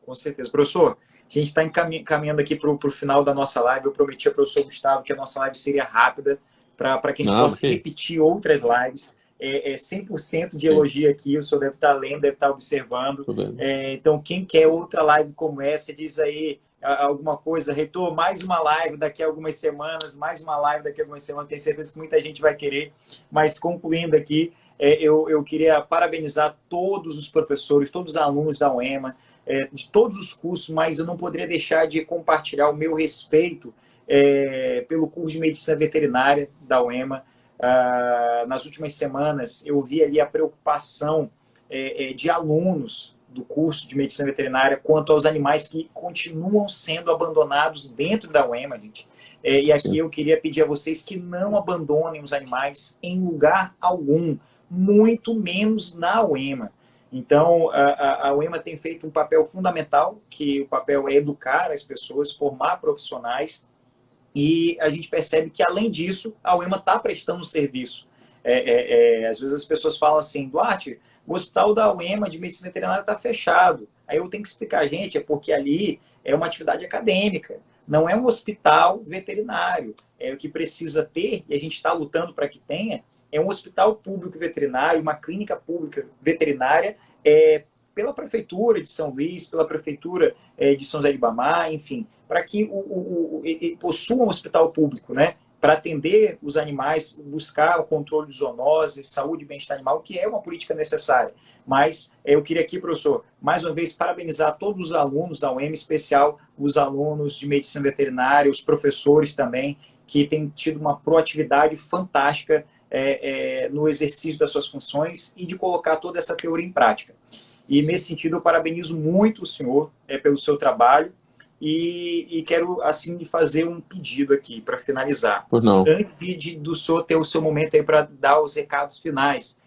Com certeza. Professor, a gente está caminhando aqui para o final da nossa live. Eu prometi ao professor Gustavo que a nossa live seria rápida, para que a gente possa repetir outras lives. 100% de elogio aqui, o senhor deve estar lendo, deve estar observando. Então, quem quer outra live como essa, diz aí alguma coisa, reitor, mais uma live daqui a algumas semanas, mais uma live daqui a algumas semanas, tenho certeza que muita gente vai querer, mas concluindo aqui, eu queria parabenizar todos os professores, todos os alunos da UEMA, de todos os cursos, mas eu não poderia deixar de compartilhar o meu respeito pelo curso de Medicina Veterinária da UEMA. Nas últimas semanas, eu vi ali a preocupação de alunos do curso de Medicina Veterinária quanto aos animais que continuam sendo abandonados dentro da UEMA, gente. E aqui Sim. Eu queria pedir a vocês que não abandonem os animais em lugar algum, muito menos na UEMA. Então, a UEMA tem feito um papel fundamental, que o papel é educar as pessoas, formar profissionais, e a gente percebe que, além disso, a UEMA está prestando serviço. Às vezes as pessoas falam assim, Duarte, o hospital da UEMA de medicina veterinária está fechado. Aí eu tenho que explicar, gente, é porque ali é uma atividade acadêmica, não é um hospital veterinário. O que precisa ter, e a gente está lutando para que tenha, é um hospital público veterinário, uma clínica pública veterinária, pela Prefeitura de São Luís, pela Prefeitura de São José de Ribamar, enfim, para que possua um hospital público, né? Para atender os animais, buscar o controle de zoonose, saúde e bem-estar animal, que é uma política necessária. Mas eu queria aqui, professor, mais uma vez, parabenizar todos os alunos da UEMA, em especial os alunos de medicina veterinária, os professores também, que têm tido uma proatividade fantástica no exercício das suas funções e de colocar toda essa teoria em prática. E, nesse sentido, eu parabenizo muito o senhor pelo seu trabalho. E quero, assim, fazer um pedido aqui para finalizar. Pois não. Antes do senhor ter o seu momento aí para dar os recados finais.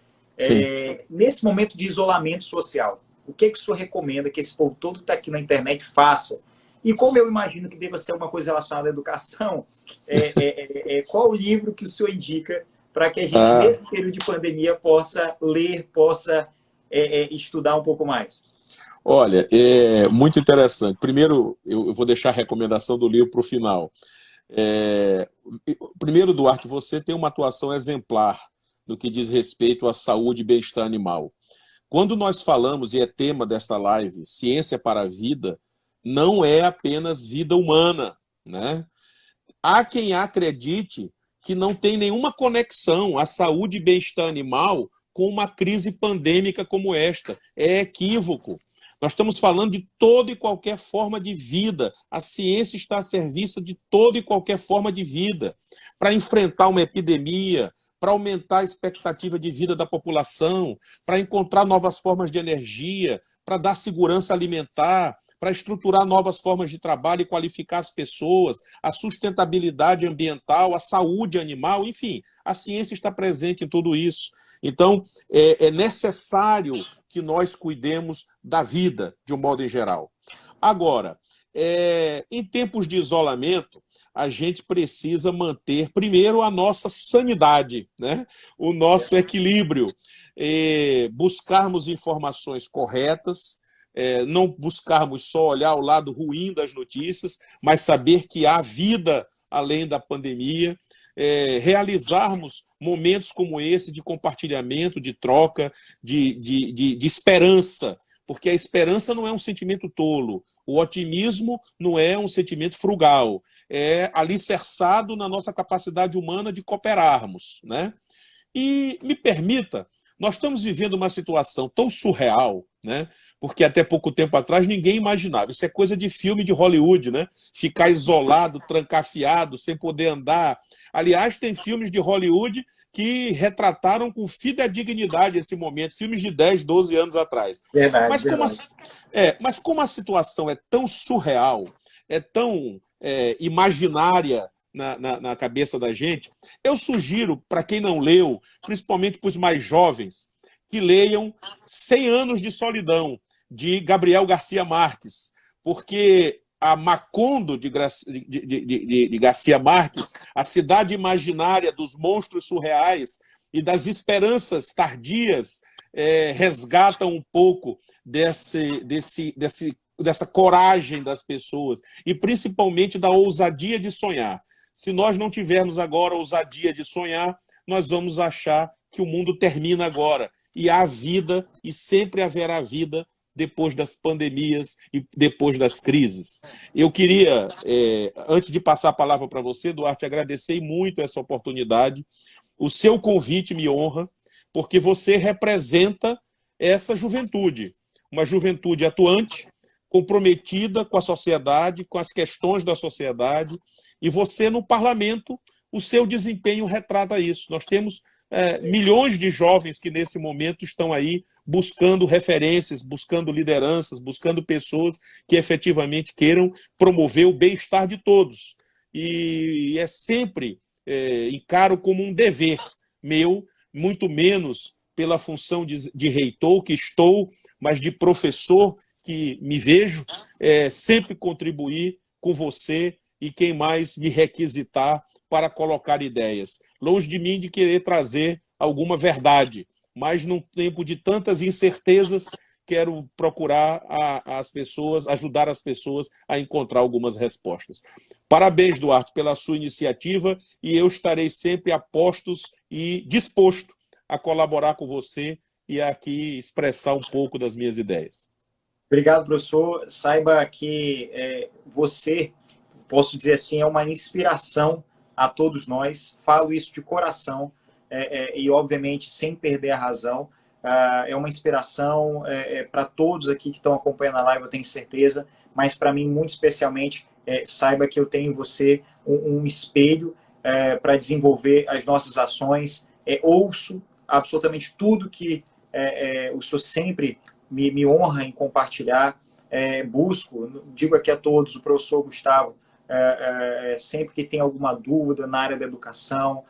Nesse momento de isolamento social, o que o senhor recomenda que esse povo todo que está aqui na internet faça? E como eu imagino que deva ser alguma coisa relacionada à educação, qual o livro que o senhor indica para que a gente, nesse período de pandemia, possa ler, possa estudar um pouco mais? Olha, é muito interessante. Primeiro, eu vou deixar a recomendação do livro para o final. É, primeiro, Duarte, você tem uma atuação exemplar no que diz respeito à saúde e bem-estar animal. Quando nós falamos, e é tema desta live, ciência para a vida, não é apenas vida humana, né? Há quem acredite que não tem nenhuma conexão a saúde e bem-estar animal com uma crise pandêmica como esta. É equívoco. Nós estamos falando de toda e qualquer forma de vida. A ciência está a serviço de toda e qualquer forma de vida. Para enfrentar uma epidemia, para aumentar a expectativa de vida da população, para encontrar novas formas de energia, para dar segurança alimentar, para estruturar novas formas de trabalho e qualificar as pessoas, a sustentabilidade ambiental, a saúde animal, enfim, a ciência está presente em tudo isso. Então, é necessário que nós cuidemos da vida, de um modo em geral. Agora, em tempos de isolamento, a gente precisa manter, primeiro, a nossa sanidade, né? O nosso equilíbrio, buscarmos informações corretas, não buscarmos só olhar o lado ruim das notícias, mas saber que há vida além da pandemia, realizarmos momentos como esse de compartilhamento, de troca, de esperança, porque a esperança não é um sentimento tolo, o otimismo não é um sentimento frugal, é alicerçado na nossa capacidade humana de cooperarmos, né? E me permita, nós estamos vivendo uma situação tão surreal, né? Porque até pouco tempo atrás ninguém imaginava. Isso é coisa de filme de Hollywood, né? Ficar isolado, trancafiado, sem poder andar. Aliás, tem filmes de Hollywood que retrataram com fidedignidade esse momento, filmes de 10, 12 anos atrás. Verdade, Mas como verdade. mas como a situação é tão surreal, é tão imaginária na cabeça da gente, eu sugiro, para quem não leu, principalmente para os mais jovens, que leiam 100 Anos de Solidão, de Gabriel Garcia Marques, porque a Macondo de Garcia Marques, a cidade imaginária dos monstros surreais e das esperanças tardias, resgatam um pouco dessa coragem das pessoas e principalmente da ousadia de sonhar. Se nós não tivermos agora a ousadia de sonhar, nós vamos achar que o mundo termina agora. E há vida, e sempre haverá vida depois das pandemias e depois das crises. Eu queria, antes de passar a palavra para você, Duarte, agradecer muito essa oportunidade. O seu convite me honra, porque você representa essa juventude, uma juventude atuante, comprometida com a sociedade, com as questões da sociedade, e você no parlamento, o seu desempenho retrata isso. Nós temos milhões de jovens que nesse momento estão aí buscando referências, buscando lideranças, buscando pessoas que efetivamente queiram promover o bem-estar de todos. E é sempre, encaro como um dever meu, muito menos pela função de reitor que estou, mas de professor que me vejo, sempre contribuir com você e quem mais me requisitar para colocar ideias. Longe de mim de querer trazer alguma verdade, mas num tempo de tantas incertezas, quero procurar as pessoas, ajudar as pessoas a encontrar algumas respostas. Parabéns, Duarte, pela sua iniciativa e eu estarei sempre a postos e disposto a colaborar com você e aqui expressar um pouco das minhas ideias. Obrigado, professor. Saiba que você, posso dizer assim, é uma inspiração a todos nós. Falo isso de coração e, obviamente, sem perder a razão. É uma inspiração para todos aqui que estão acompanhando a live, eu tenho certeza, mas para mim, muito especialmente, saiba que eu tenho em você um espelho para desenvolver as nossas ações. Ouço absolutamente tudo que o senhor sempre me honra em compartilhar. Busco, digo aqui a todos, o professor Gustavo, sempre que tem alguma dúvida na área da educação,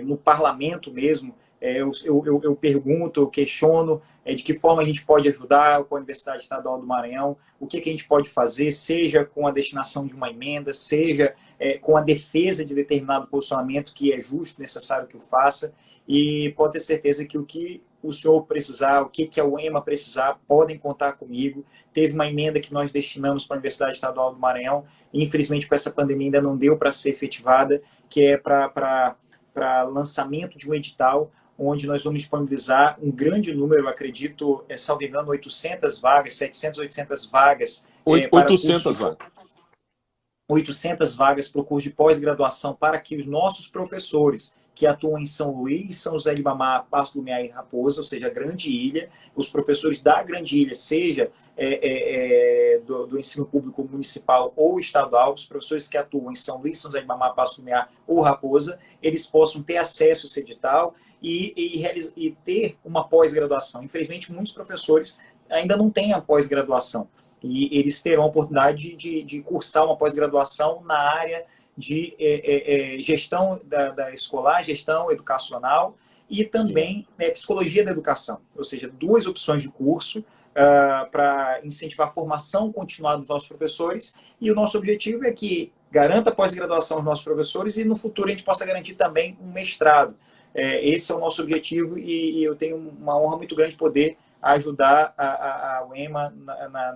no parlamento mesmo, eu pergunto, eu questiono de que forma a gente pode ajudar com a Universidade Estadual do Maranhão, o que a gente pode fazer, seja com a destinação de uma emenda, seja com a defesa de determinado posicionamento que é justo, necessário que eu faça, e pode ter certeza que o que o senhor precisar, o que a UEMA precisar, podem contar comigo. Teve uma emenda que nós destinamos para a Universidade Estadual do Maranhão, e infelizmente com essa pandemia ainda não deu para ser efetivada, que é para lançamento de um edital, onde nós vamos disponibilizar um grande número, acredito, salvo engano, 800 vagas, 700, 800 vagas. 800 vagas. 800 vagas para o curso de pós-graduação, para que os nossos professores que atuam em São Luís, São José de Ribamar, Passo do Lumiar e Raposa, ou seja, a Grande Ilha, os professores da Grande Ilha, seja do ensino público municipal ou estadual, os professores que atuam em São Luís, São José de Ribamar, Passo do Lumiar ou Raposa, eles possam ter acesso a esse edital e ter uma pós-graduação. Infelizmente, muitos professores ainda não têm a pós-graduação, e eles terão a oportunidade de cursar uma pós-graduação na área de gestão da escolar, gestão educacional e também psicologia da educação. Ou seja, 2 opções de curso para incentivar a formação continuada dos nossos professores, e o nosso objetivo é que garanta a pós-graduação dos nossos professores e no futuro a gente possa garantir também um mestrado. Esse é o nosso objetivo, e eu tenho uma honra muito grande de poder ajudar a UEMA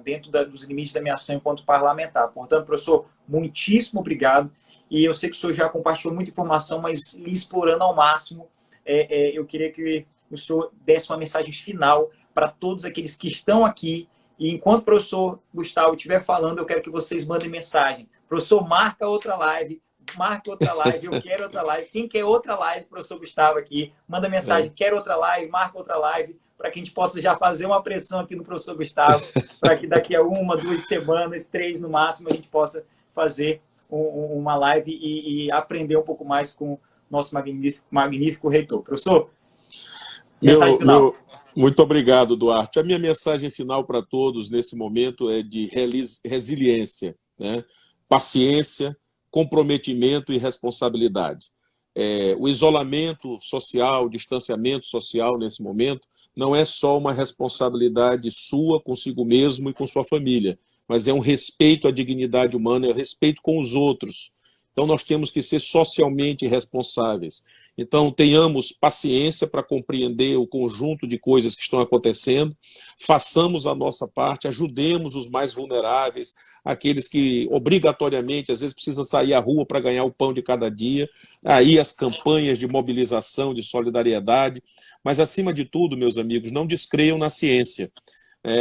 dentro dos limites da minha ação enquanto parlamentar. Portanto, professor, muitíssimo obrigado. E eu sei que o senhor já compartilhou muita informação, mas explorando ao máximo, eu queria que o senhor desse uma mensagem final para todos aqueles que estão aqui. E enquanto o professor Gustavo estiver falando, eu quero que vocês mandem mensagem. Professor, marca outra live, eu quero outra live. Quem quer outra live, professor Gustavo aqui, manda mensagem, quero outra live, marca outra live, para que a gente possa já fazer uma pressão aqui no professor Gustavo, para que daqui a 1, 2 semanas, 3 no máximo, a gente possa fazer uma live e aprender um pouco mais com o nosso magnífico reitor. Professor, mensagem final. Muito obrigado, Duarte. A minha mensagem final para todos nesse momento é de resiliência, né? Paciência, comprometimento e responsabilidade. O isolamento social, o distanciamento social nesse momento, não é só uma responsabilidade sua consigo mesmo e com sua família, mas é um respeito à dignidade humana, é um respeito com os outros. Então, nós temos que ser socialmente responsáveis. Então, tenhamos paciência para compreender o conjunto de coisas que estão acontecendo, façamos a nossa parte, ajudemos os mais vulneráveis, aqueles que obrigatoriamente, às vezes, precisam sair à rua para ganhar o pão de cada dia, aí as campanhas de mobilização, de solidariedade, mas, acima de tudo, meus amigos, não descreiam na ciência.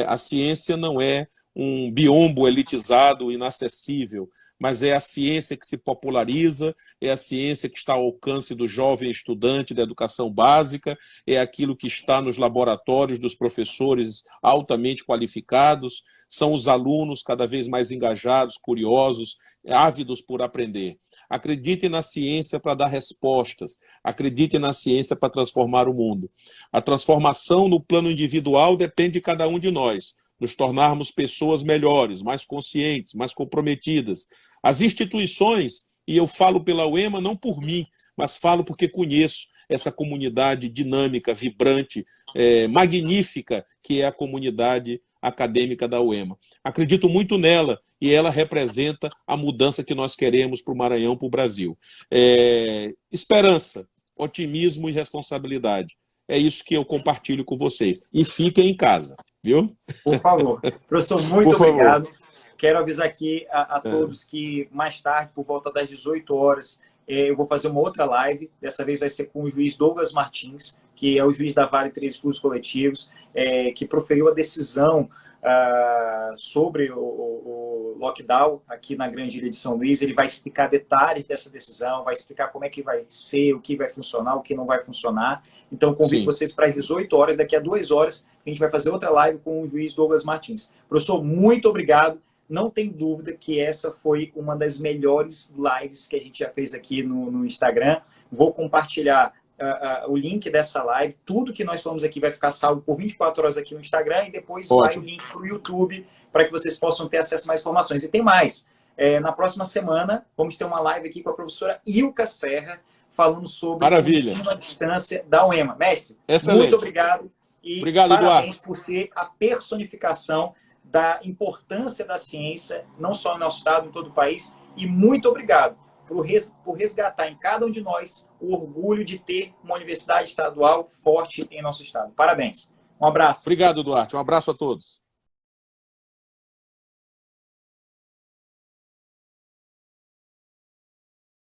A ciência não é um biombo elitizado, inacessível, mas é a ciência que se populariza, é a ciência que está ao alcance do jovem estudante da educação básica, é aquilo que está nos laboratórios dos professores altamente qualificados, são os alunos cada vez mais engajados, curiosos, ávidos por aprender. Acreditem na ciência para dar respostas, acreditem na ciência para transformar o mundo. A transformação no plano individual depende de cada um de nós, nos tornarmos pessoas melhores, mais conscientes, mais comprometidas. As instituições, e eu falo pela UEMA não por mim, mas falo porque conheço essa comunidade dinâmica, vibrante, magnífica, que é a comunidade acadêmica da UEMA. Acredito muito nela, e ela representa a mudança que nós queremos para o Maranhão, para o Brasil. Esperança, otimismo e responsabilidade. É isso que eu compartilho com vocês. E fiquem em casa, viu? Por favor. Professor, muito obrigado. Quero avisar aqui a todos que mais tarde, por volta das 18 horas, eu vou fazer uma outra live. Dessa vez vai ser com o juiz Douglas Martins, que é o juiz da Vale 3 Fluxos Coletivos, que proferiu a decisão sobre o lockdown aqui na Grande Ilha de São Luís. Ele vai explicar detalhes dessa decisão, vai explicar como é que vai ser, o que vai funcionar, o que não vai funcionar. Então, convido vocês para as 18 horas, daqui a 2 horas, a gente vai fazer outra live com o juiz Douglas Martins. Professor, muito obrigado. Não tem dúvida que essa foi uma das melhores lives que a gente já fez aqui no Instagram. Vou compartilhar o link dessa live. Tudo que nós falamos aqui vai ficar salvo por 24 horas aqui no Instagram, e depois vai o link para o YouTube para que vocês possam ter acesso a mais informações. E tem mais. Na próxima semana, vamos ter uma live aqui com a professora Ilka Serra, falando sobre o ensino à distância da UEMA. Mestre, muito obrigado. E parabéns por ser a personificação da importância da ciência, não só no nosso estado, em todo o país. E muito obrigado. por resgatar em cada um de nós o orgulho de ter uma universidade estadual forte em nosso estado. Parabéns. Um abraço. Obrigado, Duarte. Um abraço a todos.